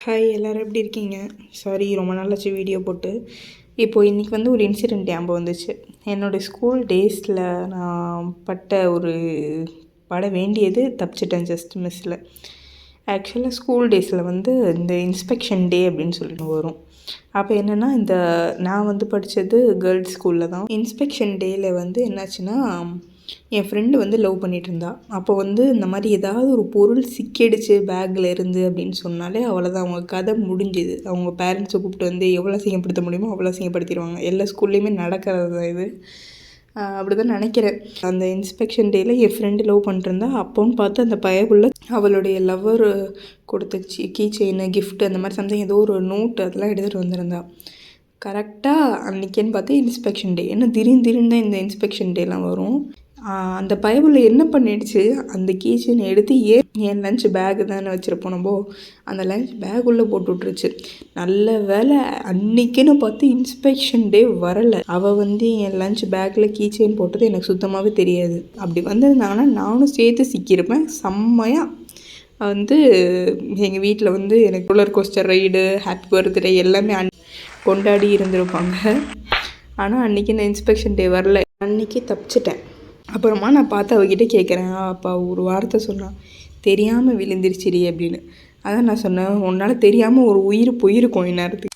Hi எல்லோரும் எப்படி இருக்கீங்க? சாரி ரொம்ப நாளாச்சு வீடியோ போட்டு. இப்போது இன்றைக்கி வந்து ஒரு இன்சிடெண்ட் ஞாபகம் வந்துச்சு. என்னோடய ஸ்கூல் டேஸில் நான் பட வேண்டியது தப்பிச்சிட்டேன் ஜஸ்ட் மிஸ்ஸில். ஆக்சுவலாக ஸ்கூல் டேஸில் வந்து இந்த இன்ஸ்பெக்ஷன் டே அப்படின்னு சொல்லிட்டு வரும். அப்போ என்னென்னா நான் வந்து படித்தது கேர்ள்ஸ் ஸ்கூலில் தான். இன்ஸ்பெக்ஷன் டேயில் வந்து என்னாச்சுன்னா, என் ஃப்ரெண்டு வந்து லவ் பண்ணிகிட்டு இருந்தா. அப்போ வந்து இந்த மாதிரி ஏதாவது ஒரு பொருள் சிக்கிடுச்சு பேக்கில் இருந்து அப்படின்னு சொன்னாலே அவ்வளோதான், அவங்க கதை முடிஞ்சுது. அவங்க பேரண்ட்ஸை கூப்பிட்டு வந்து எவ்வளோ அசிங்கப்படுத்த முடியுமோ அவ்வளோ அசிங்கப்படுத்திடுவாங்க. எல்லா ஸ்கூல்லேயுமே நடக்கிறது தான் இது. அப்படி தான் நினைக்கிறேன். அந்த இன்ஸ்பெக்ஷன் டேயில் என் ஃப்ரெண்டு லவ் பண்ணிட்டுருந்தா. அப்போன்னு பார்த்து அந்த பயப்புள்ள அவளுடைய லவ்வர் கொடுத்த கீ செயின் கிஃப்ட் அந்த மாதிரி சம்திங் ஏதோ ஒரு நோட் அதெல்லாம் எடுத்துகிட்டு வந்திருந்தா. கரெக்டாக அன்றைக்கின்னு பார்த்து இன்ஸ்பெக்ஷன் டே. ஏன்னா திடீர்னு தான் இந்த இன்ஸ்பெக்ஷன் டேலாம் வரும். அந்த பயபுள்ள என்ன பண்ணிடுச்சு, அந்த கீ செயினை எடுத்து என் லஞ்ச் பேக்கு தானே வச்சுருப்போம் நம்ம, அந்த லஞ்ச் பேக் உள்ளே போட்டு விட்ருச்சு. நல்ல வேலை அன்றைக்கின்னு பார்த்து இன்ஸ்பெக்ஷன் டே வரலை. அவள் வந்து என் லஞ்ச் பேக்கில் கீ செயின் போட்டது எனக்கு சுத்தமாகவே தெரியாது. அப்படி வந்திருந்தாங்கன்னா நானும் சேர்த்து சிக்கியிருப்பேன் செம்மையாக. வந்து எங்கள் வீட்டில் வந்து எனக்கு roller coaster ride, happy birthday எல்லாமே கொண்டாடி இருந்திருப்பாங்க. ஆனால் அன்றைக்கி இந்த இன்ஸ்பெக்ஷன் டே வரல. அன்றைக்கி தப்பிச்சிட்டேன். அப்புறமா நான் பார்த்து அவகிட்ட கேட்குறேன். அப்போ ஒரு வார்த்தை சொன்னான், தெரியாமல் விழுந்துருச்சிடி அப்படின்னு. அதான் நான் சொன்னேன், உன்னால் தெரியாமல் ஒரு உயிர் போயிருக்கும் இந்நேரத்துக்கு.